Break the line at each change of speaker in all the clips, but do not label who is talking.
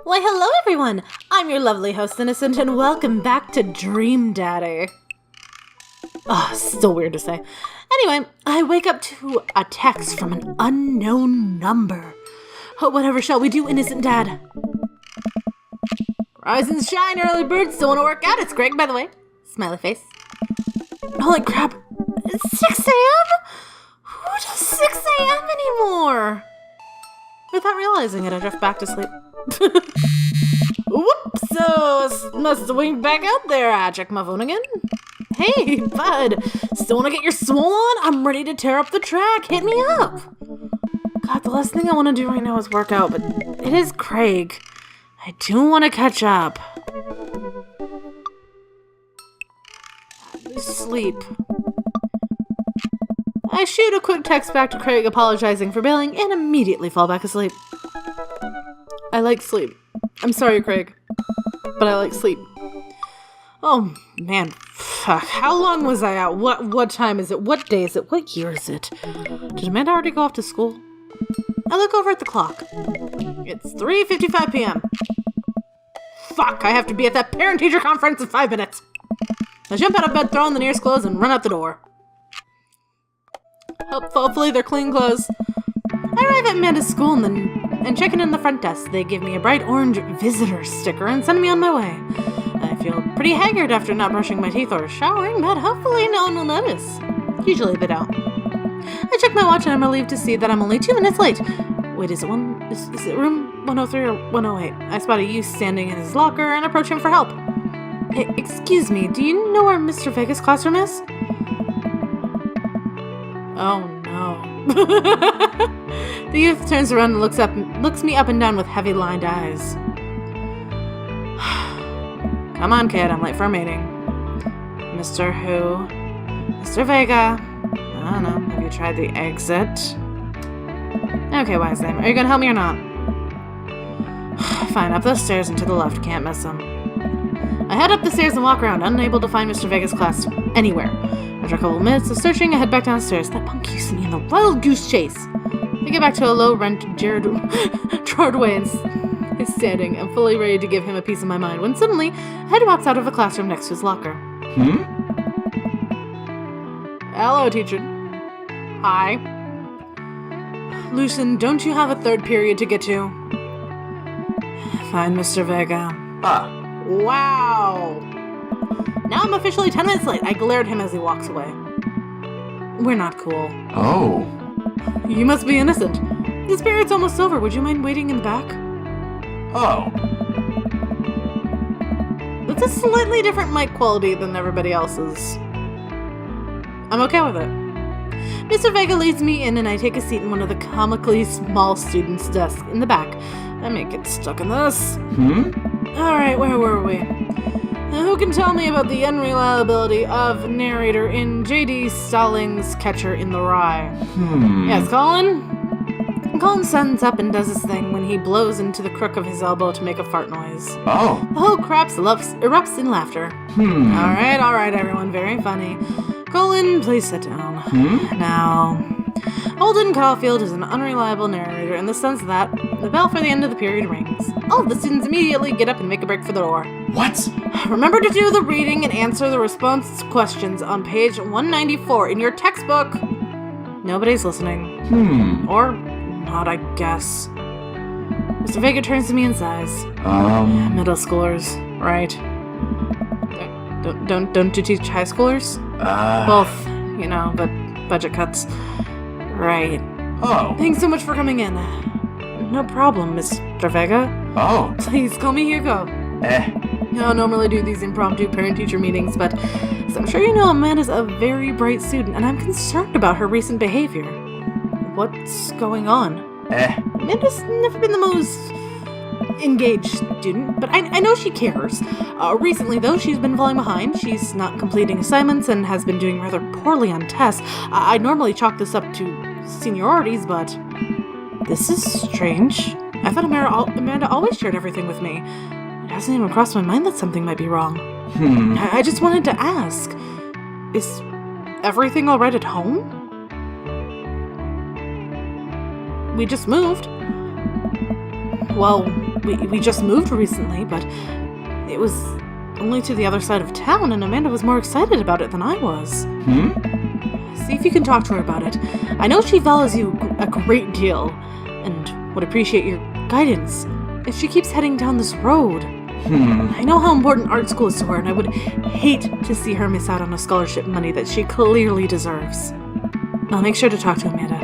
Why, hello everyone! I'm your lovely host, Innocent, and welcome back to Dream Daddy. Still weird to say. Anyway, I wake up to a text from an unknown number. Whatever shall we do, Innocent Dad? Rise and shine, early birds. Still want to work out? It's Greg, by the way. Smiley face. Holy crap. It's 6 a.m.? Who does 6 a.m. anymore? Without realizing it, I drift back to sleep. Whoops! So, must swing back out there. I check my phone again. Hey, bud. Still want to get your swole on? I'm ready to tear up the track. Hit me up. God, the last thing I want to do right now is work out, but it is Craig. I do want to catch up. Sleep. I shoot a quick text back to Craig apologizing for bailing and immediately fall back asleep. I like sleep. I'm sorry, Craig, but I like sleep. Oh, man. Fuck. How long was I out? What time is it? What day is it? What year is it? Did Amanda already go off to school? I look over at the clock. It's 3:55 p.m. Fuck, I have to be at that parent-teacher conference in 5 minutes. I jump out of bed, throw on the nearest clothes, and run out the door. Hopefully they're clean clothes. I arrive at Amanda's school and check in the front desk. They give me a bright orange visitor sticker and send me on my way. I feel pretty haggard after not brushing my teeth or showering, but hopefully no one will notice. Usually they don't. I check my watch and I'm relieved to see that I'm only 2 minutes late. Wait, is it room 103 or 108? I spot a youth standing in his locker and approach him for help. Hey, excuse me, do you know where Mr. Vega's classroom is? Oh no. The youth turns around and looks me up and down with heavy lined eyes. Come on, kid, I'm late for a meeting. Mr. Who? Mr. Vega. I don't know, have you tried the exit? Okay, wise name. Are you gonna help me or not? Fine, up those stairs and to the left, can't miss him. I head up the stairs and walk around, unable to find Mr. Vega's class anywhere. After a couple of minutes of searching, I head back downstairs. That punk used to me in the wild goose chase. I get back to a low-rent Gerard way and is standing. I'm fully ready to give him a piece of my mind when suddenly, a head walks out of a classroom next to his locker. Hello, teacher. Hi. Lucian, don't you have a third period to get to? Fine, Mr. Vega. Wow. Now I'm officially 10 minutes late. I glare at him as he walks away. We're not cool.
Oh.
You must be innocent. This period's almost over. Would you mind waiting in the back?
Oh.
That's a slightly different mic quality than everybody else's. I'm okay with it. Mr. Vega leads me in and I take a seat in one of the comically small students' desks in the back. I may get stuck in this. Alright, where were we? Who can tell me about the unreliability of narrator in J.D. Stallings' Catcher in the Rye? Yes, Colin? Colin stands up and does his thing when he blows into the crook of his elbow to make a fart noise.
Oh.
The whole crap erupts in laughter. Alright, everyone, very funny. Colin, please sit down. Now, Holden Caulfield is an unreliable narrator in the sense that the bell for the end of the period rings. All of the students immediately get up and make a break for the door.
What?
Remember to do the reading and answer the response questions on page 194 in your textbook. Nobody's listening. Or not, I guess. Mr. Vega turns to me and sighs. Middle schoolers, right. Don't you teach high schoolers? Both, but budget cuts. Right.
Oh.
Thanks so much for coming in. No problem, Mr. Vega.
Oh.
Please call me Hugo. I don't normally do these impromptu parent-teacher meetings, but as I'm sure you know, Amanda's a very bright student, and I'm concerned about her recent behavior. What's going on? Amanda's never been the most engaged student, but I know she cares. Recently, though, she's been falling behind. She's not completing assignments and has been doing rather poorly on tests. I normally chalk this up to seniorities, but this is strange. I thought Amanda always shared everything with me. It hasn't even crossed my mind that something might be wrong. I just wanted to ask, is everything all right at home? We just moved. Well, we just moved recently, but it was only to the other side of town, and Amanda was more excited about it than I was. See if you can talk to her about it. I know she values you a great deal, and would appreciate your guidance if she keeps heading down this road. I know how important art school is to her, and I would hate to see her miss out on a scholarship money that she clearly deserves. I'll make sure to talk to Amanda.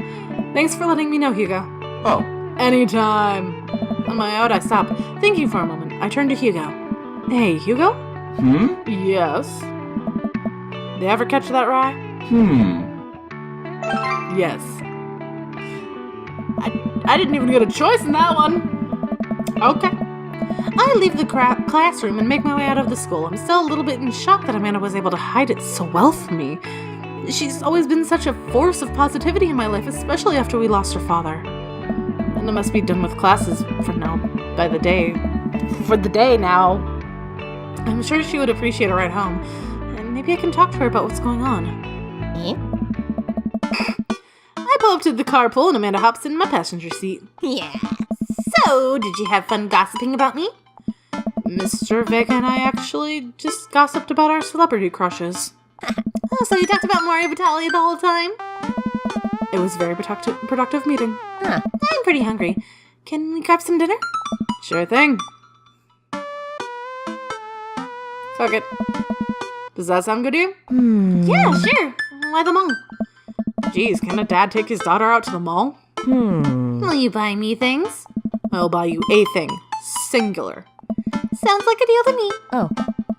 Thanks for letting me know, Hugo.
Oh.
Anytime. On my out, I stop, thinking for a moment. I turn to Hugo. Hey, Hugo? Yes? Did you ever catch that rye? Yes. I didn't even get a choice in that one. Okay. I leave the classroom and make my way out of the school. I'm still a little bit in shock that Amanda was able to hide it so well from me. She's always been such a force of positivity in my life, especially after we lost her father. And I must be done with classes for now, for the day now. I'm sure she would appreciate a ride home, and maybe I can talk to her about what's going on. I pull up to the carpool and Amanda hops in my passenger seat.
Yeah.
So, did you have fun gossiping about me? Mr. Vega and I actually just gossiped about our celebrity crushes. Oh, so you talked about Mario Batali the whole time? It was a very productive meeting.
Huh.
I'm pretty hungry. Can we grab some dinner? Sure thing. Fuck it. Does that sound good to you? Yeah, sure. Why the mall? Geez, can a dad take his daughter out to the mall? Will you buy me things? I'll buy you a thing. Singular. Sounds like a deal to me.
Oh.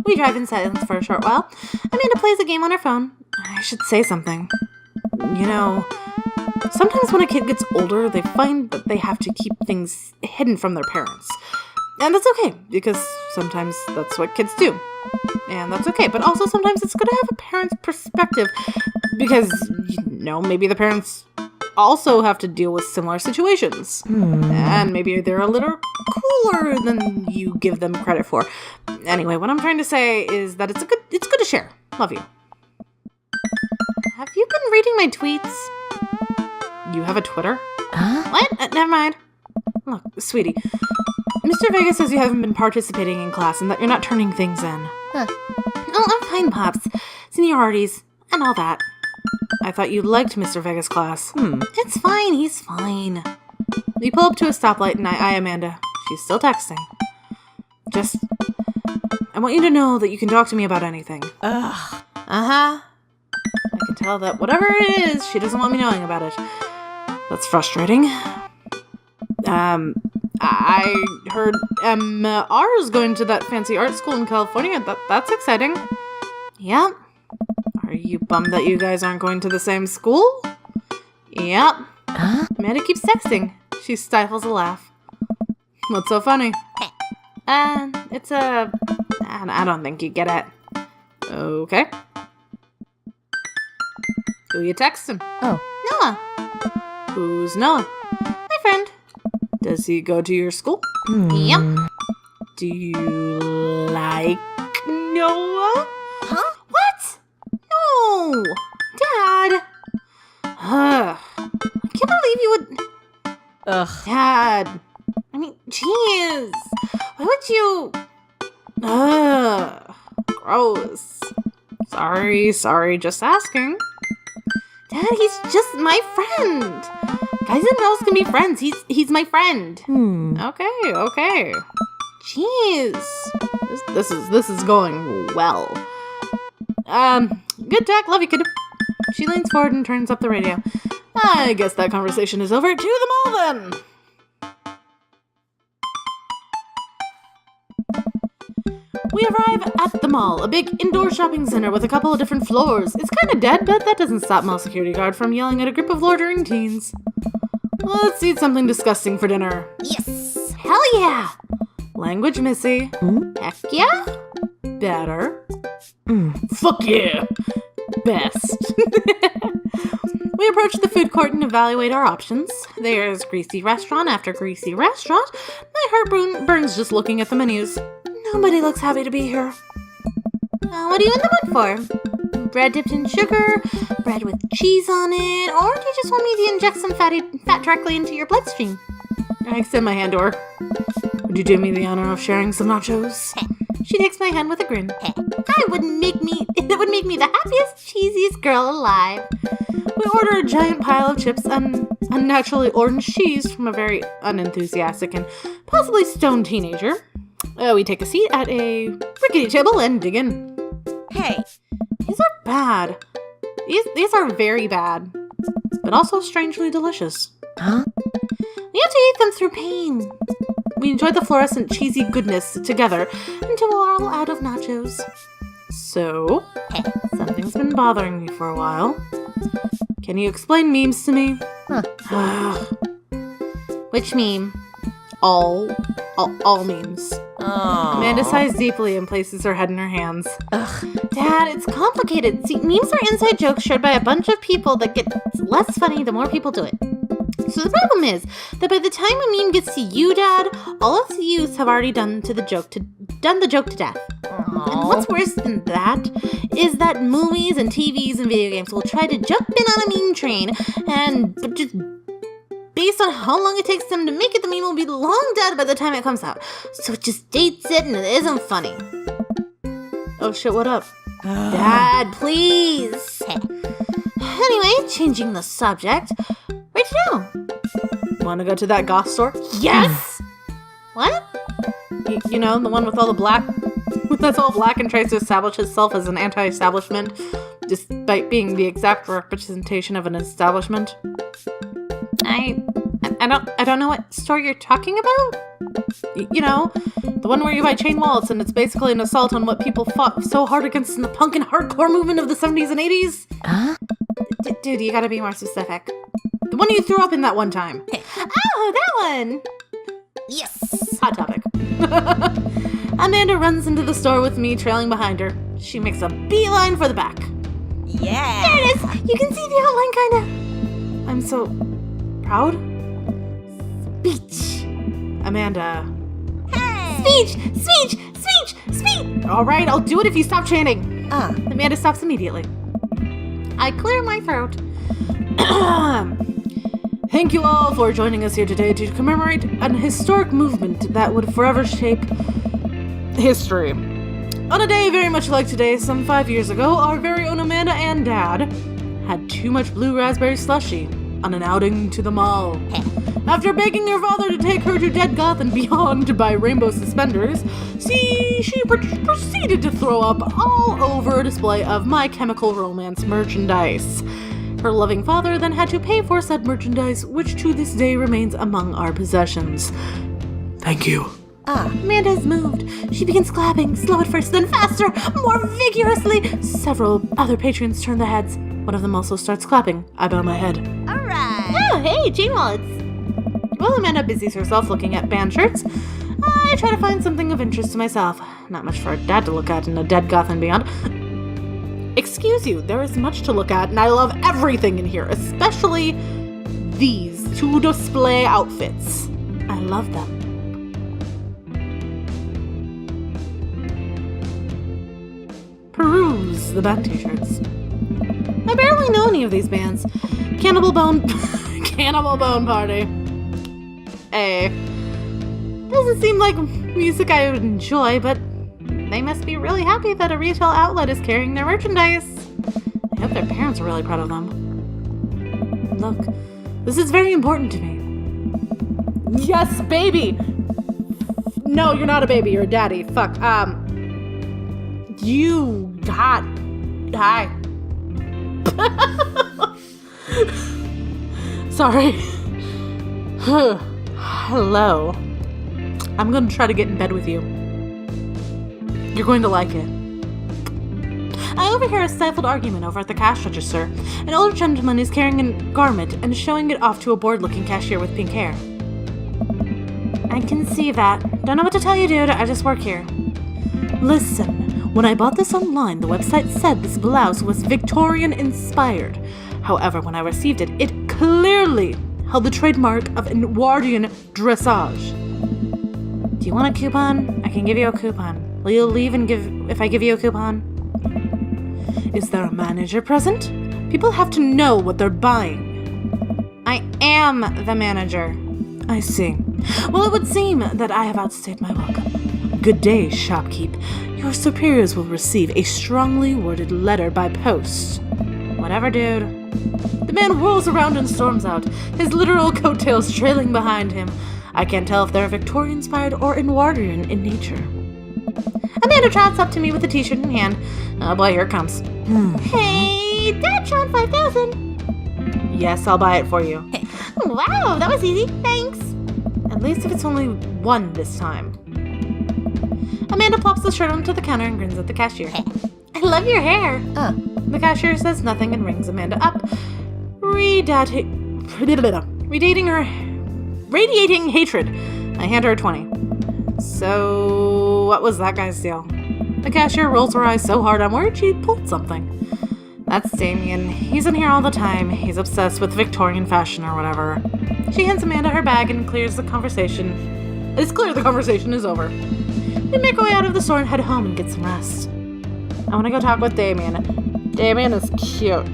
We drive in silence for a short while. Amanda plays a game on her phone. I should say something. You know, sometimes when a kid gets older, they find that they have to keep things hidden from their parents. And that's okay, because sometimes that's what kids do. And that's okay, but also sometimes it's good to have a parent's perspective, because, you know, maybe the parents also have to deal with similar situations. And maybe they're a little cooler than you give them credit for. Anyway, what I'm trying to say is that it's good to share. Love you. Have you been reading my tweets? You have a Twitter? What? Never mind. Look, sweetie. Mr. Vega says you haven't been participating in class and that you're not turning things in. Oh, I'm fine, Pops. Seniorities and all that. I thought you liked Mr. Vega's class. It's fine, he's fine. We pull up to a stoplight and I eye Amanda. She's still texting. I want you to know that you can talk to me about anything. I can tell that whatever it is, she doesn't want me knowing about it. That's frustrating. I heard MR is going to that fancy art school in California. That's exciting. Yep. Are you bummed that you guys aren't going to the same school? Yep. Amanda keeps texting. She stifles a laugh. What's so funny? I don't think you get it. Okay. Who you texting?
Oh.
Noah. Who's Noah? My friend. Does he go to your school? Yep. Do you like Noah?
Huh?
What? No! Dad! I can't believe you would...
Ugh.
Dad! I mean, jeez! Why would you... Gross. Sorry, just asking. Dad, he's just my friend. Guys and girls can be friends. He's my friend. Okay. Jeez. This is going well. Good talk. Love you, kid. She leans forward and turns up the radio. I guess that conversation is over. To the mall, then. We arrive at the mall, a big indoor shopping center with a couple of different floors. It's kind of dead, but that doesn't stop mall security guard from yelling at a group of loitering teens. Let's eat something disgusting for dinner.
Yes.
Hell yeah! Language Missy. Heck yeah? Better. Fuck yeah! Best. We approach the food court and evaluate our options. There's greasy restaurant after greasy restaurant. My heart burns just looking at the menus. Nobody looks happy to be here. What are you in the mood for? Bread dipped in sugar, bread with cheese on it, or do you just want me to inject some fat directly into your bloodstream? I extend my hand to her. Would you do me the honor of sharing some nachos? She takes my hand with a grin.
It would make me the happiest, cheesiest girl alive.
We order a giant pile of chips and unnaturally orange cheese from a very unenthusiastic and possibly stoned teenager. We take a seat at a rickety table and dig in.
Hey,
These are bad. These are very bad, but also strangely delicious.
huh?
We have to eat them through pain. We enjoy the fluorescent cheesy goodness together until we're all out of nachos. So, something's been bothering me for a while. Can you explain memes to me?
Which meme?
All memes.
Oh.
Amanda sighs deeply and places her head in her hands.
Dad, it's complicated. See, memes are inside jokes shared by a bunch of people that get less funny the more people do it. So the problem is that by the time a meme gets to you, Dad, all of the youths have already done the joke to death. And what's worse than that is that movies and TVs and video games will try to jump in on a meme train, but just based on how long it takes them to make it, the meme will be long dead by the time it comes out. So it just dates it and it isn't funny.
Oh shit, what up?
Dad, please. Anyway, changing the subject. Where'd you know?
Wanna go to that goth store?
Yes! What?
You know, the one with all the black... that's all black and tries to establish itself as an anti-establishment, despite being the exact representation of an establishment. I don't know what store you're talking about. You know, the one where you buy chain wallets and it's basically an assault on what people fought so hard against in the punk and hardcore movement of the 70s and 80s.
Huh?
Dude, you gotta be more specific. The one you threw up in that one time.
Oh, that one! Yes!
Hot topic. Amanda runs into the store with me trailing behind her. She makes a beeline for the back.
Yeah! There it is! You can see the outline, kinda.
I'm so proud.
Speech!
Amanda.
Hey! Speech!
All right, I'll do it if you stop chanting. Amanda stops immediately. I clear my throat. Thank you all for joining us here today to commemorate an historic movement that would forever shape history. On a day very much like today, some 5 years ago, our very own Amanda and Dad had too much blue raspberry slushy on an outing to the mall. After begging her father to take her to Dead Goth and Beyond to buy rainbow suspenders, she proceeded to throw up all over a display of My Chemical Romance merchandise. Her loving father then had to pay for said merchandise, which to this day remains among our possessions. Thank you.
Amanda has moved. She begins clapping, slow at first, then faster, more vigorously.
Several other patrons turn their heads. One of them also starts clapping. I bow my head.
Alright. Oh, hey, chain wallets.
While Amanda busies herself looking at band shirts, I try to find something of interest to myself. Not much for a dad to look at in a Dead Goth and Beyond. Excuse you, there is much to look at, and I love everything in here, especially these two display outfits. I love them. Peruse the band t-shirts. I barely know any of these bands. Cannibal Bone Party. Doesn't seem like music I would enjoy, but they must be really happy that a retail outlet is carrying their merchandise. I hope their parents are really proud of them. Look, this is very important to me. Yes, baby! No, you're not a baby, you're a daddy. Fuck, you hot. Hi. Sorry. Hello. I'm gonna try to get in bed with you. You're going to like it. I overhear a stifled argument over at the cash register. An older gentleman is carrying a garment and showing it off to a bored-looking cashier with pink hair. I can see that. Don't know what to tell you, dude. I just work here. Listen, when I bought this online, the website said this blouse was Victorian-inspired. However, when I received it, it clearly held the trademark of Edwardian dressage. Do you want a coupon? I can give you a coupon. Will you leave if I give you a coupon? Is there a manager present? People have to know what they're buying. I am the manager. I see. Well, it would seem that I have outstayed my welcome. Good day, shopkeep. Your superiors will receive a strongly worded letter by post. Whatever, dude. The man whirls around and storms out, his literal coattails trailing behind him. I can't tell if they're Victorian-inspired or Edwardian in nature. Amanda trots up to me with a t-shirt in hand. Oh boy, here it comes.
Hey, Dad found 5,000.
Yes, I'll buy it for you.
Wow, that was easy. Thanks.
At least if it's only one this time. Amanda plops the shirt onto the counter and grins at the cashier.
I love your hair.
The cashier says nothing and rings Amanda up. Radiating hatred. I hand her a 20. So, what was that guy's deal? The cashier rolls her eyes so hard I'm worried she pulled something. That's Damien. He's in here all the time. He's obsessed with Victorian fashion or whatever. She hands Amanda her bag and clears the conversation. It's clear the conversation is over. We make our way out of the store and head home and get some rest. I want to go talk with Damien. Damien is cute.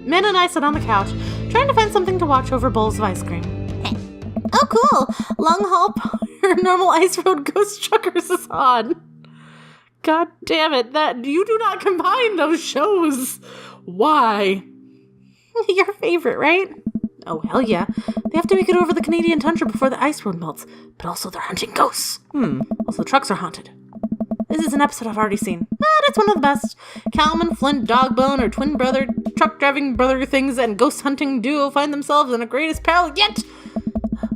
Amanda and I sit on the couch, trying to find something to watch over bowls of ice cream.
Oh, cool.
Long haul your normal ice road ghost truckers is on. God damn it, that you do not combine those shows. Why?
Your favorite, right?
Oh, hell yeah. They have to make it over the Canadian tundra before the ice road melts, but also they're hunting ghosts. Also, the trucks are haunted. This is an episode I've already seen, but it's one of the best. Calman, Flint, Dogbone, or twin brother, truck driving brother things, and ghost hunting duo find themselves in the greatest peril yet.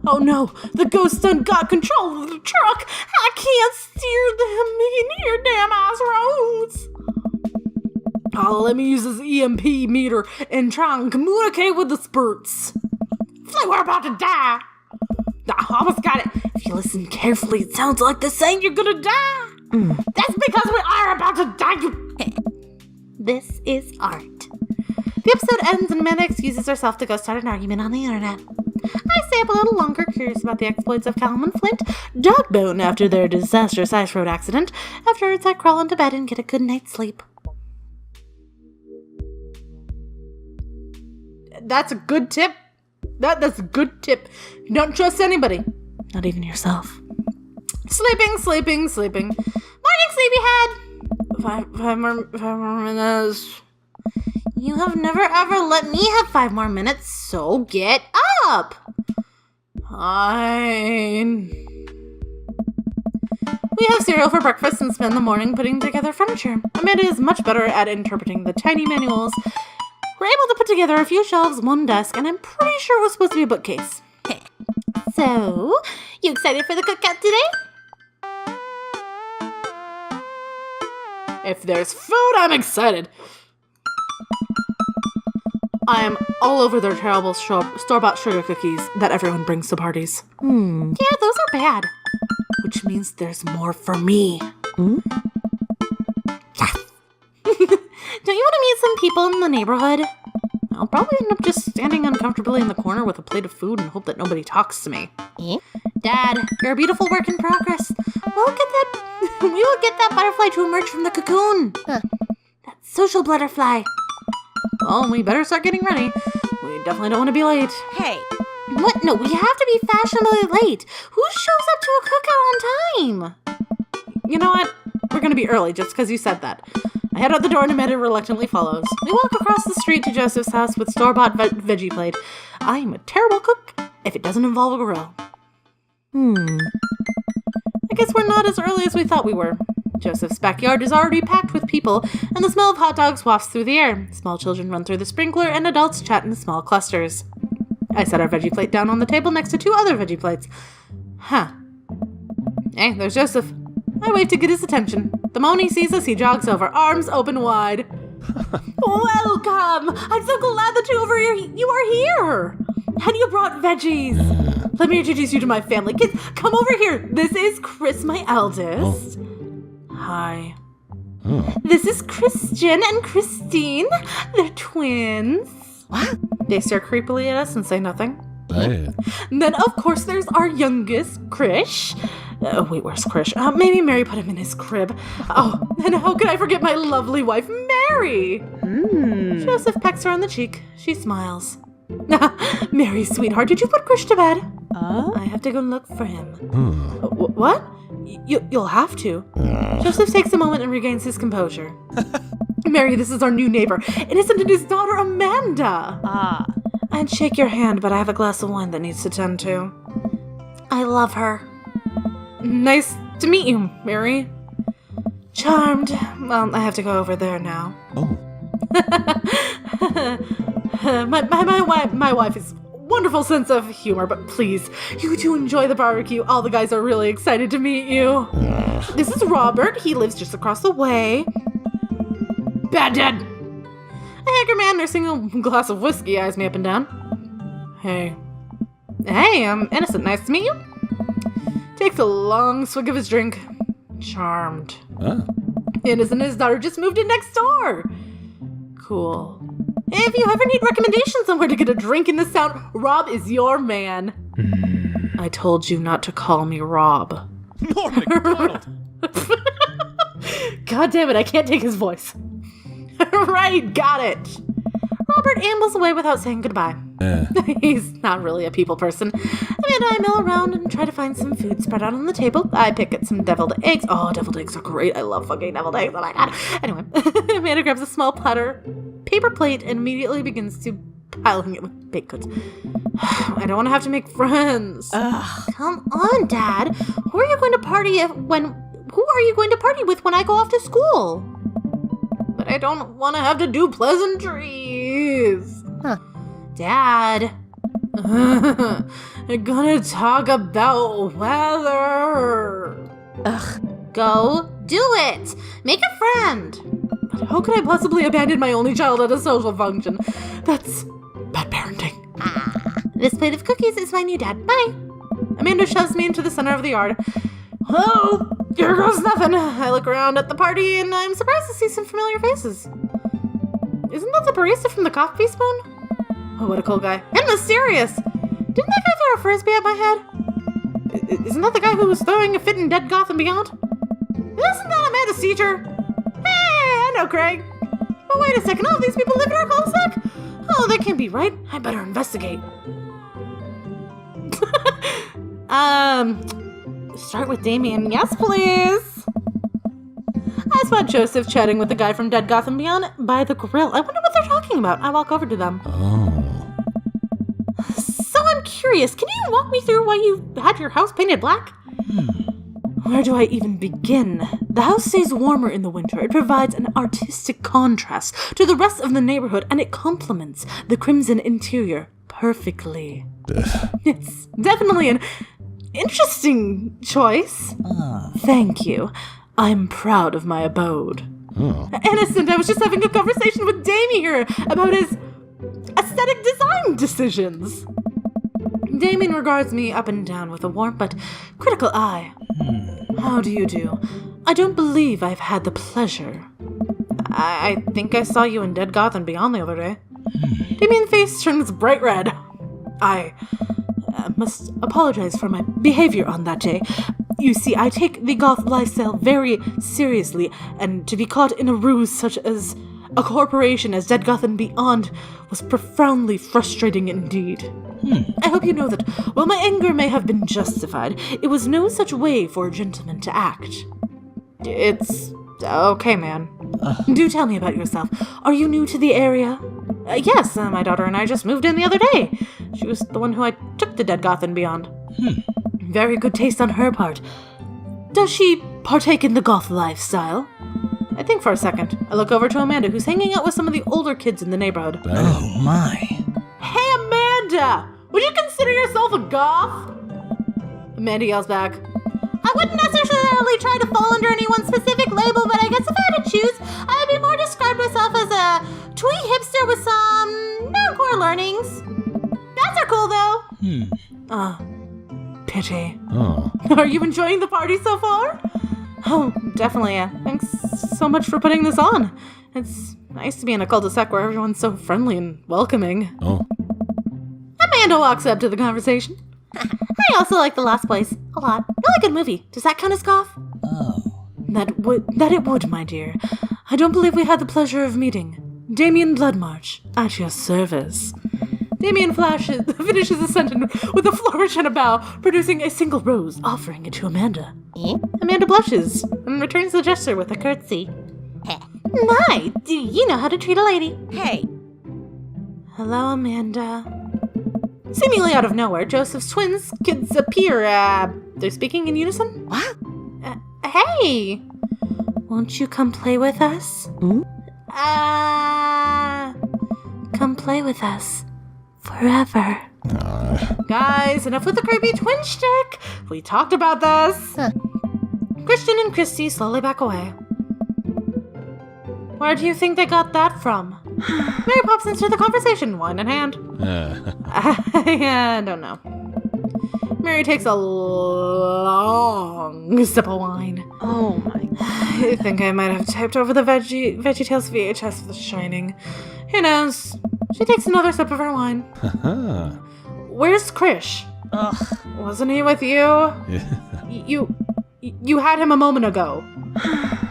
Oh no, the ghosts done got control of the truck. I can't steer them in here damn ass roads. Oh, let me use this EMP meter and try and communicate with the spirits. Like we're about to die. I almost got it. If you listen carefully, it sounds like they're saying you're gonna die. That's because we are about to die.
This is art. The episode ends and Amanda excuses herself to go start an argument on the internet. I stay up a little longer, curious about the exploits of Callum and Flint, Dogbone after their disastrous ice road accident. Afterwards, I crawl into bed and get a good night's sleep.
That's a good tip. That's a good tip. You don't trust anybody. Not even yourself. Sleeping.
Morning, sleepyhead!
5 more minutes.
You have never ever let me have 5 more minutes, so get up!
Fine. We have cereal for breakfast and spend the morning putting together furniture. Amanda is much better at interpreting the tiny manuals. We're able to put together a few shelves, one desk, and I'm pretty sure it was supposed to be a bookcase.
So, you excited for the cookout today?
If there's food, I'm excited. I am all over their terrible store-bought sugar cookies that everyone brings to parties.
Yeah, those are bad.
Which means there's more for me.
Yes! Don't you want to meet some people in the neighborhood?
I'll probably end up just standing uncomfortably in the corner with a plate of food and hope that nobody talks to me.
Dad, you're a beautiful work in progress. We will get that butterfly to emerge from the cocoon. That social butterfly.
Well, we better start getting ready. We definitely don't want to be late.
Hey. What? No, we have to be fashionably late. Who shows up to a cookout on time?
You know what? We're going to be early just because you said that. I head out the door and Amanda reluctantly follows. We walk across the street to Joseph's house with store-bought veggie plate. I am a terrible cook if it doesn't involve a grill. I guess we're not as early as we thought we were. Joseph's backyard is already packed with people, and the smell of hot dogs wafts through the air. Small children run through the sprinkler, and adults chat in small clusters. I set our veggie plate down on the table next to 2 other veggie plates. Hey, there's Joseph. I wave to get his attention. The moment he sees us, he jogs over, arms open wide. Welcome! I'm so glad that you are here! And you brought veggies! Let me introduce you to my family. Kids, come over here. This is Chris, my eldest. Hi. This is Christian and Christine. They're twins. What? They stare creepily at us and say nothing.
Hey.
And then, of course, there's our youngest, Krish. Wait, where's Krish? Maybe Mary put him in his crib. Oh, and how could I forget my lovely wife, Mary? Joseph pecks her on the cheek. She smiles. Mary, sweetheart, did you put Krish to bed? I have to go look for him.
Hmm.
What? You'll have to. Joseph takes a moment and regains his composure. Mary, this is our new neighbor, Innocent and his daughter Amanda. I'd shake your hand, but I have a glass of wine that needs to tend to.
I love her.
Nice to meet you, Mary. Charmed. Well, I have to go over there now.
Oh.
My wife is wonderful sense of humor, but please, you two enjoy the barbecue. All the guys are really excited to meet you. This is Robert. He lives just across the way. Bad Dad. A hacker man nursing a glass of whiskey eyes me up and down. Hey, I'm Innocent. Nice to meet you. Takes a long swig of his drink. Charmed. Innocent and his daughter just moved in next door. Cool. If you ever need recommendations somewhere to get a drink in this town, Rob is your man. I told you not to call me Rob.
Norman McDonald!
God damn it, I can't take his voice. Right, got it. Robert ambles away without saying goodbye. He's not really a people person. Amanda and I mill around and try to find some food spread out on the table. I pick at some deviled eggs. Oh, deviled eggs are great. I love fucking deviled eggs. Oh my god. Anyway, Amanda grabs a small platter, paper plate, and immediately begins to piling it with baked goods. I don't want to have to make friends.
Come on, Dad. Who are you going to party with when I go off to school?
But I don't want to have to do pleasantries.
Dad.
We're gonna talk about weather.
Go do it. Make a friend.
But how could I possibly abandon my only child at a social function? That's bad parenting.
This plate of cookies is my new dad. Bye.
Amanda shoves me into the center of the yard. Oh, here goes nothing. I look around at the party and I'm surprised to see some familiar faces. Isn't that the barista from the Coffee Spoon? Oh, what a cool guy. And mysterious. Didn't that guy throw a frisbee at my head? Isn't that the guy who was throwing a fit in Dead Goth and Beyond? Isn't that Amanda's teacher? Hey, I know Craig. But wait a second, all these people live in our cul-de-sac? Oh, that can't be right. I better investigate. Start with Damien. Yes, please. I spot Joseph chatting with the guy from Dead Goth and Beyond by the grill. I wonder what they're talking about. I walk over to them. So I'm curious. Can you walk me through why you had your house painted black? Where do I even begin? The house stays warmer in the winter. It provides an artistic contrast to the rest of the neighborhood, and it complements the crimson interior perfectly. It's definitely an interesting choice. Thank you. I'm proud of my abode. Innocent, I was just having a conversation with Damien here about his aesthetic design decisions. Damien regards me up and down with a warm but critical eye. How do you do? I don't believe I've had the pleasure. I think I saw you in Dead Goth and Beyond the other day. Damien's face turns bright red. I must apologize for my behavior on that day. You see, I take the goth lifestyle very seriously, and to be caught in a ruse such as a corporation as Dead Goth and Beyond was profoundly frustrating indeed. I hope you know that while my anger may have been justified, it was no such way for a gentleman to act. It's okay, man. Do tell me about yourself. Are you new to the area? Yes, my daughter and I just moved in the other day. She was the one who I took to Dead Goth and Beyond. Very good taste on her part. Does she partake in the goth lifestyle? I think for a second. I look over to Amanda, who's hanging out with some of the older kids in the neighborhood.
Oh my.
Hey, Amanda! Would you consider yourself a goth? Amanda yells back.
I wouldn't necessarily try to fall under any one specific label, but I guess if I had to choose, I would be more describe myself as a twee hipster with some non-core learnings. Bats are cool, though.
Pity.
Oh.
Are you enjoying the party so far? Oh, definitely. Thanks so much for putting this on. It's nice to be in a cul-de-sac where everyone's so friendly and welcoming.
Oh.
Amanda walks up to the conversation.
I also like The Last Place a lot. Really good movie. Does that count as goth?
Oh.
That it would, my dear. I don't believe we had the pleasure of meeting. Damien Bloodmarch, at your service. Damien finishes a sentence with a flourish and a bow, producing a single rose, offering it to Amanda. Amanda blushes and returns the gesture with a curtsy.
My, do you know how to treat a lady?
Hey.
Hello, Amanda. Seemingly out of nowhere, Joseph's twins kids appear. They're speaking in unison?
What?
Hey! Won't you come play with us? Come play with us. Forever. Guys, enough with the creepy twin shtick. We talked about this. Christian and Christy slowly back away. Where do you think they got that from? Mary pops into the conversation, wine in hand. I don't know. Mary takes a long sip of wine.
Oh my God.
I think I might have typed over the VeggieTales VHS for The Shining. Who knows? She takes another sip of her wine. Where's Krish?
Ugh.
Wasn't he with you? You had him a moment ago.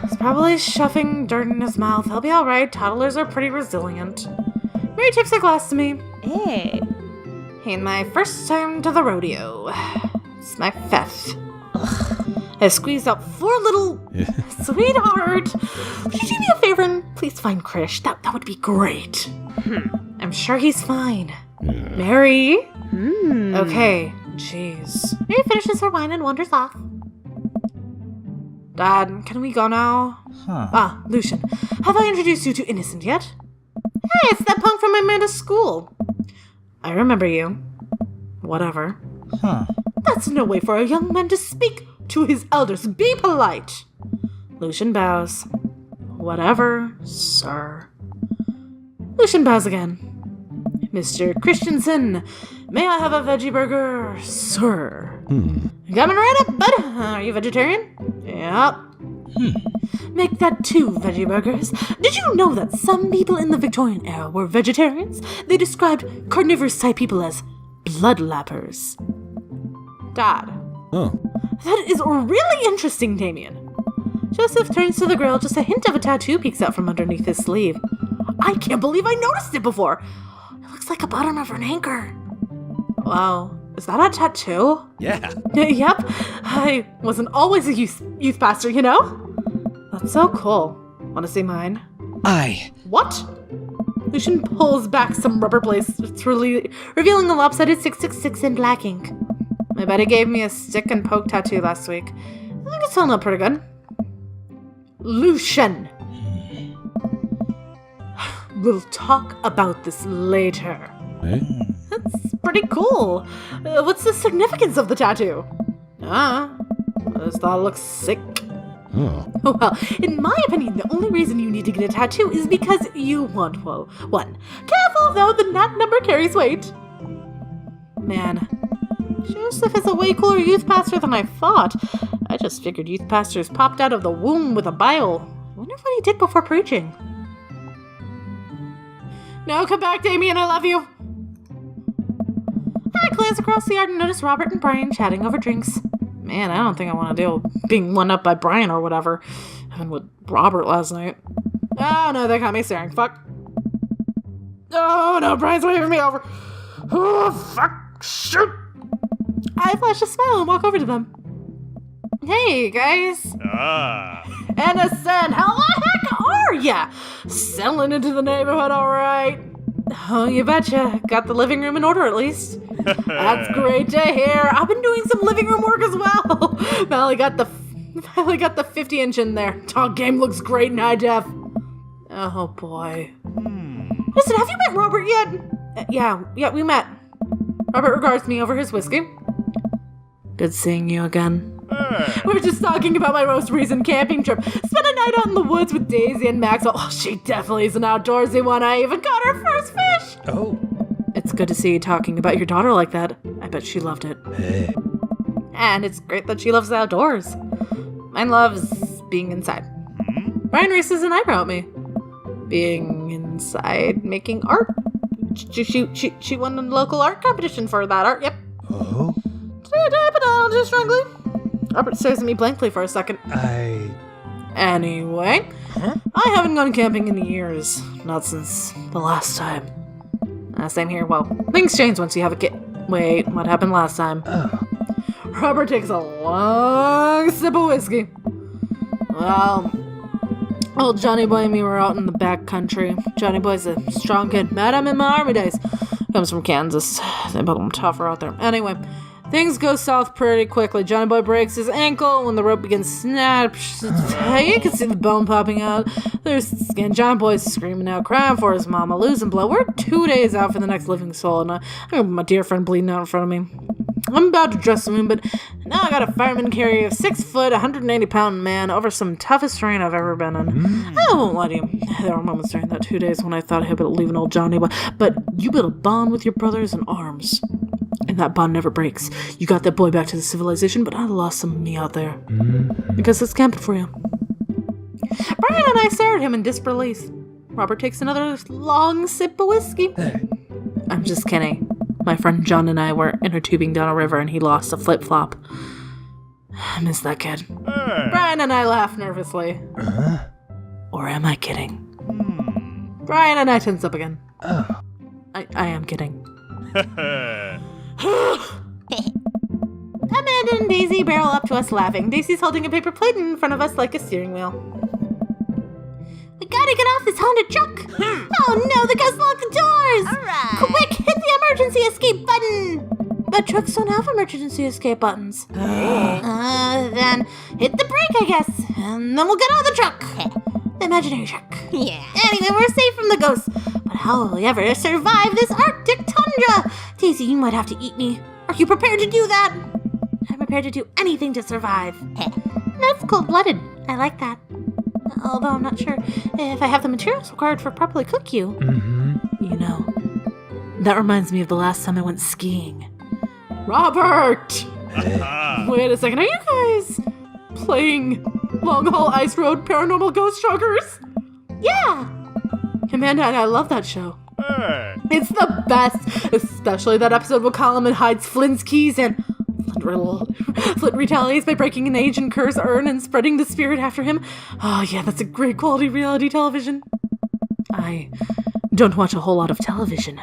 He's probably shoving dirt in his mouth. He'll be alright. Toddlers are pretty resilient. Mary tips a glass to me.
Hey.
Ain't my first time to the rodeo. It's my fifth. I squeezed out 4 little... Sweetheart, would you do me a favor and please find Krish? That would be great. I'm sure he's fine. Mary? Okay, jeez.
Mary finishes her wine and wanders off.
Dad, can we go now? Lucian, have I introduced you to Innocent yet? Hey, it's that punk from Amanda's school. I remember you. Whatever. That's no way for a young man to speak to his elders. Be polite. Lucian bows. Whatever, sir. Lucian bows again. Mr. Christensen, may I have a veggie burger, sir? Coming right up, bud. Are you vegetarian? Yep. Make that 2 veggie burgers. Did you know that some people in the Victorian era were vegetarians? They described carnivorous type people as bloodlappers. Dad. That is really interesting, Damien. Joseph turns to the grill. Just a hint of a tattoo peeks out from underneath his sleeve. I can't believe I noticed it before. It looks like a bottom of an anchor. Wow, is that a tattoo?
Yeah.
Yep. I wasn't always a youth pastor, you know? That's so cool. Want to see mine? What? Lucian pulls back some rubber plates, revealing a lopsided 666 in black ink. My buddy gave me a stick and poke tattoo last week. I think it's holding up pretty good. Lucian! We'll talk about this later. That's pretty cool. What's the significance of the tattoo? I just thought it looked sick. Well, in my opinion, the only reason you need to get a tattoo is because you want one. Careful, though, the nut number carries weight. Man, Joseph is a way cooler youth pastor than I thought. I just figured youth pastors popped out of the womb with a Bible. I wonder what he did before preaching. No, come back, Damien, I love you. I glance across the yard and notice Robert and Brian chatting over drinks. Man, I don't think I want to deal with being one up by Brian or whatever. Happened with Robert last night. Oh no, they got me staring. Fuck. Oh no, Brian's waving me over. Oh, fuck. Shoot. I flash a smile and walk over to them. Hey, guys. Innocent, how the heck are ya? Settling into the neighborhood all right? Oh, you betcha. Got the living room in order at least. That's great to hear. I've been doing some living room work as well. Finally got the 50-inch in there. Dog game looks great in high def. Oh boy. Listen, have you met Robert yet? Yeah, we met. Robert regards me over his whiskey. Good seeing you again. We were just talking about my most recent camping trip. Spent a night out in the woods with Daisy and Maxwell. Oh, she definitely is an outdoorsy one. I even caught her first fish.
Oh.
It's good to see you talking about your daughter like that. I bet she loved it.
Hey.
And it's great that she loves the outdoors. Mine loves being inside. Brian raises an eyebrow at me. Being inside, making art. She won a local art competition for that art. Yep.
Oh.
Just struggling. Robert stares at me blankly for a second. Anyway, I haven't gone camping in years. Not since the last time. Same here. Well, things change once you have a kid. Wait, what happened last time?
Oh.
Robert takes a long sip of whiskey. Well, old Johnny Boy and me were out in the back country. Johnny Boy's a strong kid. Met him in my army days. Comes from Kansas. They become tougher out there. Anyway, things go south pretty quickly. Johnny Boy breaks his ankle when the rope begins to snap. You can see the bone popping out. There's the skin. Johnny Boy's screaming out, crying for his mama, losing blood. We're 2 days out for the next living soul, and I got my dear friend bleeding out in front of me. I'm about to dress him, but now I got a fireman carry a 6 foot, 180-pound man over some toughest terrain I've ever been in. I won't lie to you. There were moments during that 2 days when I thought I had better leave an old Johnny, but you build a bond with your brothers in arms. And that bond never breaks. You got that boy back to the civilization, but I lost some of me out there. Because it's camping for you. Brian and I stare at him in disbelief. Robert takes another long sip of whiskey. I'm just kidding. My friend John and I were inner tubing down a river and he lost a flip-flop. I miss that kid. Brian and I laugh nervously. Or am I kidding? Brian and I tense up again.
Oh.
I am kidding.
Amanda and Daisy barrel up to us laughing. Daisy's holding a paper plate in front of us like a steering wheel. We gotta get off this haunted truck! Oh no, the ghost locked the doors! Alright! Quick, hit the emergency escape button! But trucks don't have emergency escape buttons. Then hit the brake, I guess. And then we'll get out of the truck. The imaginary truck. Yeah. Anyway, we're safe from the ghosts. But how will we ever survive this Arctic tundra? Daisy, you might have to eat me. Are you prepared to do that? I'm prepared to do anything to survive. That's cold-blooded. I like that. Although I'm not sure if I have the materials required for properly cook you.
You know, that reminds me of the last time I went skiing. Robert! Wait a second, are you guys playing Long Haul Ice Road Paranormal Ghost Truckers?
Yeah!
Amanda and I love that show. It's the best, especially that episode where Coleman hides Flint's keys and Flint retaliates by breaking an ancient curse urn and spreading the spirit after him. Oh yeah, that's a great quality reality television. I don't watch a whole lot of television,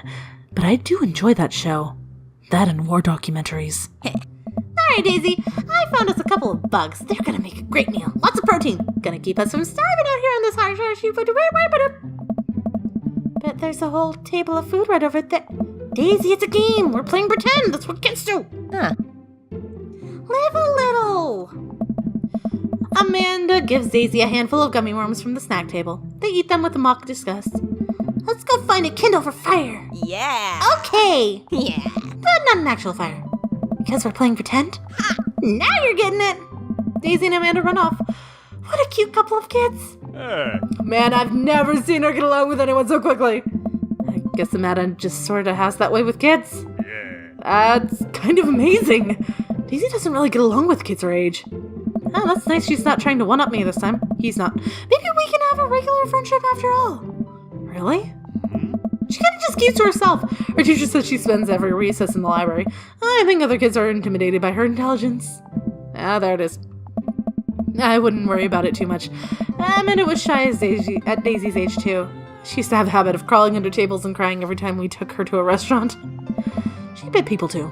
but I do enjoy that show. That and war documentaries.
Alright, Daisy, I found us a couple of bugs. They're gonna make a great meal. Lots of protein. Gonna keep us from starving out here on this harsh. But there's a whole table of food right over there. Daisy, it's a game. We're playing pretend. That's what kids do. Live a little. Amanda gives Daisy a handful of gummy worms from the snack table. They eat them with a mock disgust. Let's go find a kindle for fire.
Yeah.
Okay. Yeah. But not an actual fire. Because we're playing pretend? Ha! Now you're getting it. Daisy and Amanda run off. What a cute couple of kids.
Man, I've never seen her get along with anyone so quickly. I guess Amanda just sort of has that way with kids. That's kind of amazing. Daisy doesn't really get along with kids her age. Oh, that's nice she's not trying to one-up me this time. He's not. Maybe we can have a regular friendship after all. Really? She kind of just keeps to herself. Her teacher says she spends every recess in the library. I think other kids are intimidated by her intelligence. Ah, there it is. I wouldn't worry about it too much. Amanda was shy as Daisy, at Daisy's age too. She used to have a habit of crawling under tables and crying every time we took her to a restaurant. She bit people too.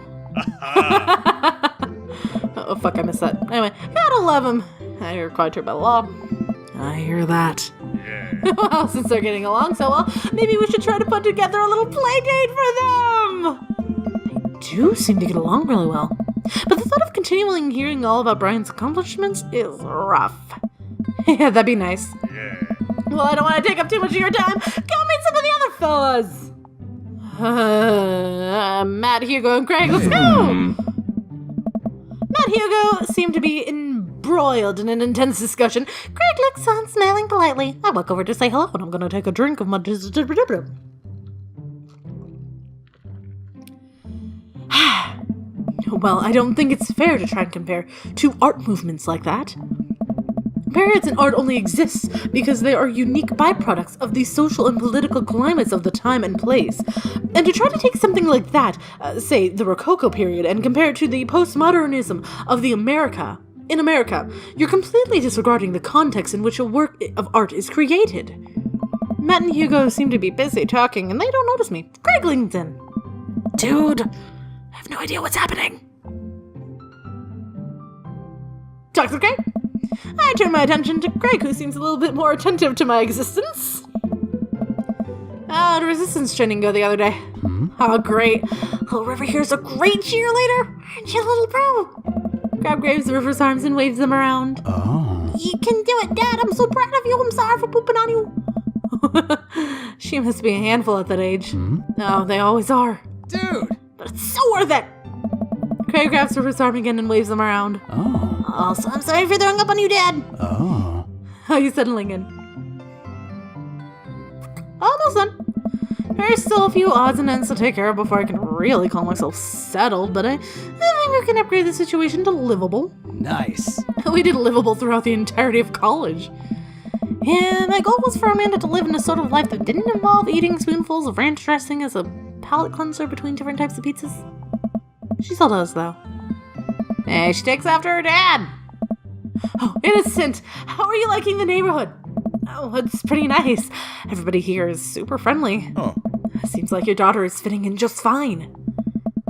Oh fuck, I missed that. Anyway, gotta love him. I hear required her by law. I hear that. Well, since they're getting along so well, maybe we should try to put together a little play date for them! They do seem to get along really well. But the thought of continuing hearing all about Brian's accomplishments is rough. Yeah, that'd be nice. Well, I don't want to take up too much of your time. Go meet some of the other fellas! Matt, Hugo, and Craig, let's go! Matt and Hugo seem to be embroiled in an intense discussion. Craig looks on, smiling politely. I walk over to say hello, and I'm going to take a drink of my... Well, I don't think it's fair to try and compare two art movements like that. Periods in art only exists because they are unique byproducts of the social and political climates of the time and place. And to try to take something like that, say the Rococo period, and compare it to the postmodernism of in America, you're completely disregarding the context in which a work of art is created. Matt and Hugo seem to be busy talking, and they don't notice me. Greg leans in. Dude, I have no idea what's happening. Dr. Greg? I turn my attention to Greg, who seems a little bit more attentive to my existence. The resistance training go the other day. Oh, great. Little River here's a great cheerleader. Aren't you, little bro? Grab Graves River's arms and waves them around.
Oh.
You can do it, Dad. I'm so proud of you. I'm sorry for pooping on you.
She must be a handful at that age. Oh, they always are.
Dude!
But it's so worth it. Craig grabs River's arm again and waves them around.
Oh, so I'm sorry for throwing up on you, Dad.
Oh.
How you settling in? Almost done. There's still a few odds and ends to take care of before I can really call myself settled, but I think we can upgrade the situation to livable.
Nice.
We did livable throughout the entirety of college. And my goal was for Amanda to live in a sort of life that didn't involve eating spoonfuls of ranch dressing as a palate cleanser between different types of pizzas. She still does, though. Hey, she takes after her dad. Oh, Innocent, how are you liking the neighborhood? Oh, it's pretty nice. Everybody here is super friendly.
Oh.
Seems like your daughter is fitting in just fine.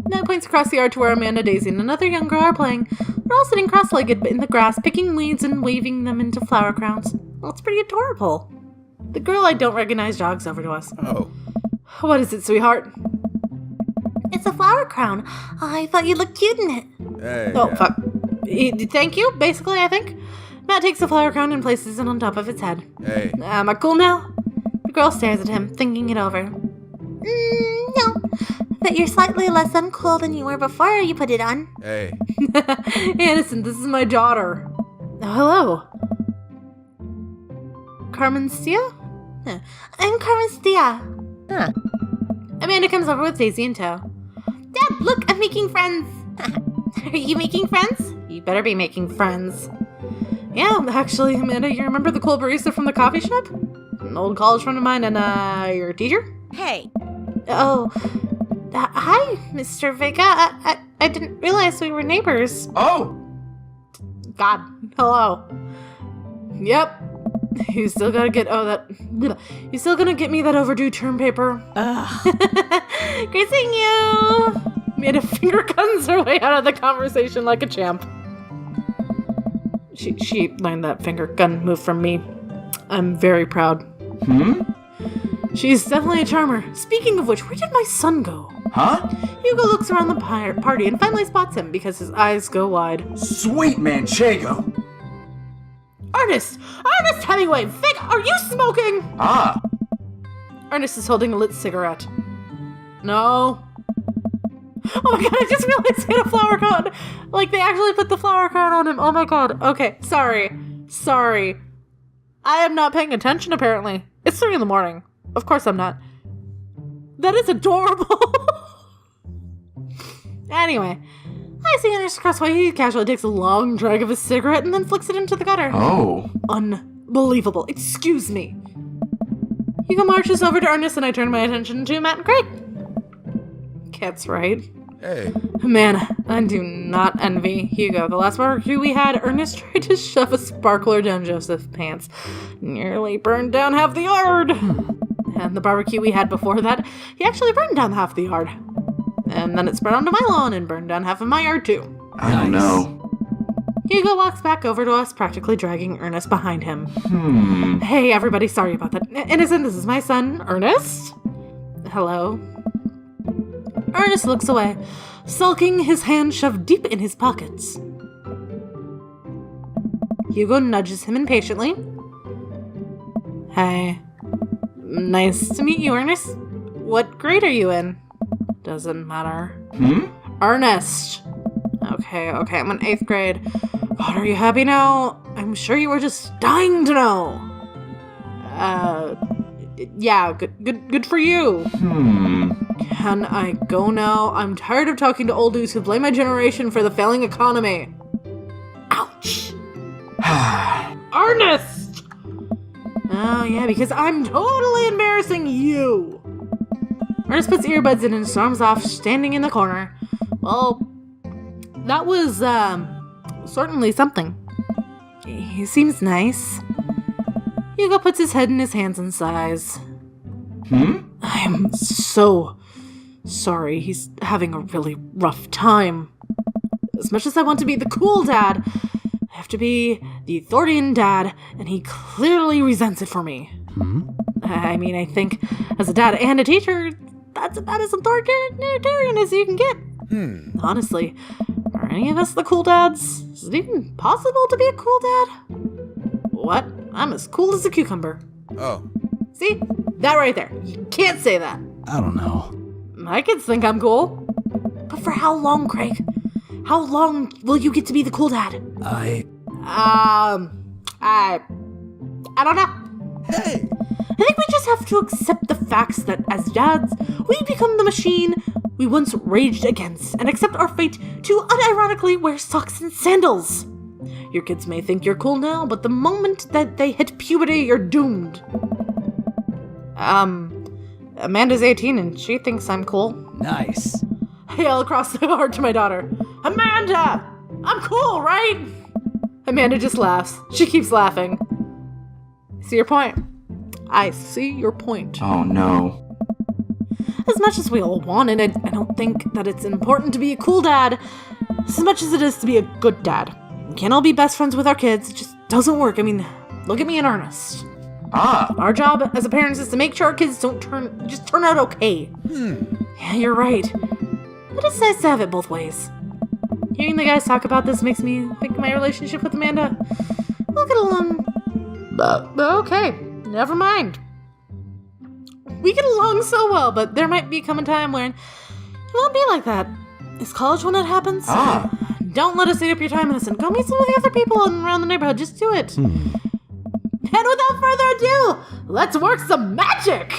Ned points across the yard to where Amanda, Daisy, and another young girl are playing. They're all sitting cross-legged in the grass, picking weeds and waving them into flower crowns. Well, it's pretty adorable. The girl I don't recognize jogs over to us.
Oh.
What is it, sweetheart?
It's a flower crown. I thought you looked cute in it.
Hey.
Oh, fuck. Thank you, basically, I think. Matt takes the flower crown and places it on top of its head.
Hey.
Am I cool now? The girl stares at him, thinking it over.
No. But you're slightly less uncool than you were before you put it on.
Hey.
Innocent, this is my daughter. Oh, hello. Carmen Stia?
I'm Carmen Stia.
Amanda comes over with Daisy in tow.
Dad, look, I'm making friends. Are you making friends?
You better be making friends. Yeah, actually, Amanda, you remember the cool barista from the coffee shop? An old college friend of mine and, your teacher?
Hey.
Oh, hi, Mr. Vega. I didn't realize we were neighbors.
Oh!
God, hello. Yep. You still gotta get, you still gonna get me that overdue term paper? Great seeing you! Amanda finger guns her way out of the conversation like a champ. She learned that finger gun move from me. I'm very proud. She's definitely a charmer. Speaking of which, where did my son go?
Huh?
Hugo looks around the party and finally spots him because his eyes go wide.
Sweet Manchego!
Ernest Hemingway! Vic, are you smoking?
Ah!
Ernest is holding a lit cigarette. No. Oh my god, I just realized he had a flower crown. Like, they actually put the flower crown on him. Oh my god. Okay, sorry. I am not paying attention, apparently. It's 3 a.m. Of course I'm not. That is adorable. Anyway, I see Ernest Crossway. He casually takes a long drag of his cigarette and then flicks it into the gutter.
Oh.
Unbelievable. Excuse me. Hugo marches over to Ernest and I turn my attention to Matt and Craig. Cat's right.
Hey.
Man, I do not envy Hugo. The last barbecue we had, Ernest tried to shove a sparkler down Joseph's pants. Nearly burned down half the yard. And the barbecue we had before that, he actually burned down half the yard. And then it spread onto my lawn and burned down half of my yard too.
I don't know.
Hugo walks back over to us, practically dragging Ernest behind him. Hey, everybody, sorry about that. Innocent, this is my son, Ernest. Hello. Ernest looks away, sulking, his hand shoved deep in his pockets. Hugo nudges him impatiently. Hey. Nice to meet you, Ernest. What grade are you in? Doesn't matter. Ernest. Okay, I'm in 8th grade. God, are you happy now? I'm sure you were just dying to know. Yeah, good for you. Can I go now? I'm tired of talking to old dudes who blame my generation for the failing economy. Ouch. Ernest! Oh, yeah, because I'm totally embarrassing you. Ernest puts earbuds in and storms off, standing in the corner. Well, that was, certainly something. He seems nice. Hugo puts his head in his hands and sighs. I am so sorry. He's having a really rough time. As much as I want to be the cool dad, I have to be the authoritarian dad, and he clearly resents it for me. I mean, I think as a dad and a teacher, that's about as authoritarian as you can get. Honestly, are any of us the cool dads? Is it even possible to be a cool dad? What? I'm as cool as a cucumber.
Oh.
See? That right there. You can't say that.
I don't know.
My kids think I'm cool. But for how long, Craig? How long will you get to be the cool dad?
I
don't know.
Hey!
I think we just have to accept the facts that as dads, we become the machine we once raged against and accept our fate to unironically wear socks and sandals. Your kids may think you're cool now, but the moment that they hit puberty, you're doomed. Amanda's 18 and she thinks I'm cool.
nice.
I yell across the yard to my daughter, Amanda! I'm cool, right? Amanda just laughs. She keeps laughing. See your point? I see your point.
Oh no.
As much as we all want it, I don't think that it's important to be a cool dad as much as it is to be a good dad. We can't all be best friends with our kids. It just doesn't work. I mean, look at me in earnest. Our job as a parents is to make sure our kids don't turn out okay. Yeah, you're right. But it's nice to have it both ways. Hearing the guys talk about this makes me think my relationship with Amanda will get along. Okay, never mind. We get along so well, but there might come a time when it won't be like that. Is college when it happens? Don't let us eat up your time, innocent. Go meet some of the other people around the neighborhood. Just do it. And without further ado, let's work some magic!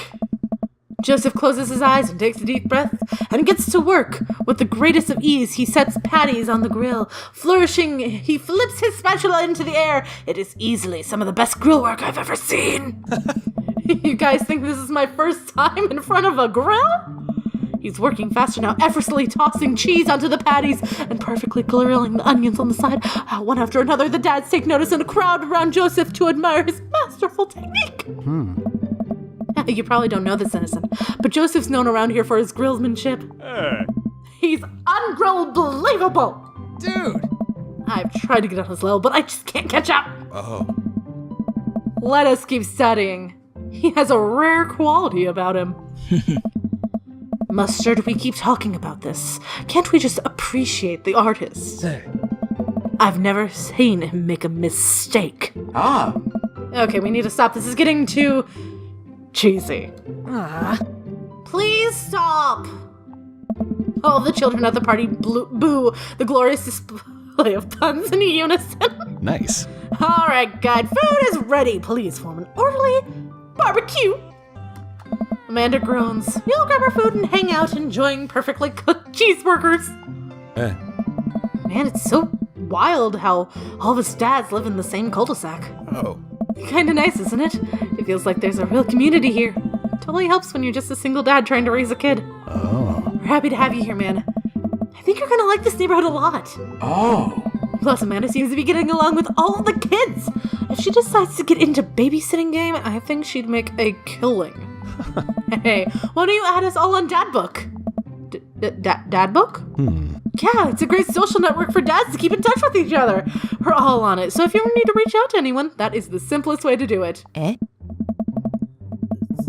Joseph closes his eyes and takes a deep breath and gets to work. With the greatest of ease, he sets patties on the grill. Flourishing, he flips his spatula into the air. It is easily some of the best grill work I've ever seen. You guys think this is my first time in front of a grill? He's working faster now, effortlessly tossing cheese onto the patties and perfectly grilling the onions on the side. One after another, the dads take notice and a crowd around Joseph to admire his masterful technique. You probably don't know this, innocent, but Joseph's known around here for his grillsmanship. He's unbelievable!
Dude!
I've tried to get on his level, but I just can't catch up.
Oh.
Let us keep studying. He has a rare quality about him. Mustard, we keep talking about this. Can't we just appreciate the artist? I've never seen him make a mistake. Okay, we need to stop. This is getting too cheesy. Please stop. All the children at the party boo the glorious display of puns in unison.
Nice.
All right, guide. Food is ready. Please form an orderly barbecue. Amanda groans. We all grab our food and hang out, enjoying perfectly cooked cheeseburgers. Man, it's so wild how all of us dads live in the same cul-de-sac.
Oh.
Kinda nice, isn't it? It feels like there's a real community here. Totally helps when you're just a single dad trying to raise a kid.
Oh.
We're happy to have you here, man. I think you're gonna like this neighborhood a lot. Plus, Amanda seems to be getting along with all of the kids. If she decides to get into babysitting game, I think she'd make a killing. Hey, why don't you add us all on Dad Book? Dad Book? Yeah, it's a great social network for dads to keep in touch with each other. We're all on it, so if you ever need to reach out to anyone, that is the simplest way to do it.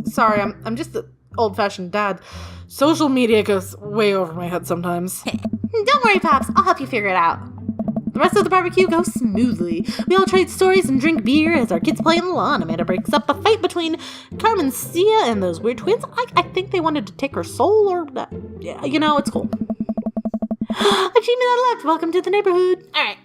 Sorry, I'm just an old-fashioned dad. Social media goes way over my head sometimes.
Don't worry, Pops. I'll help you figure it out.
The rest of the barbecue goes smoothly. We all trade stories and drink beer as our kids play on the lawn. Amanda breaks up a fight between Carmen Sia and those weird twins. I think they wanted to take her soul or... yeah, you know, it's cool. Achievement unlocked. Welcome to the neighborhood. All right.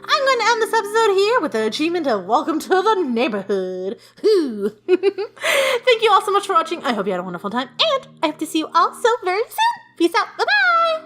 I'm going to end this episode here with the achievement of Welcome to the Neighborhood. Whoo. Thank you all so much for watching. I hope you had a wonderful time. And I hope to see you all so very soon. Peace out. Bye-bye.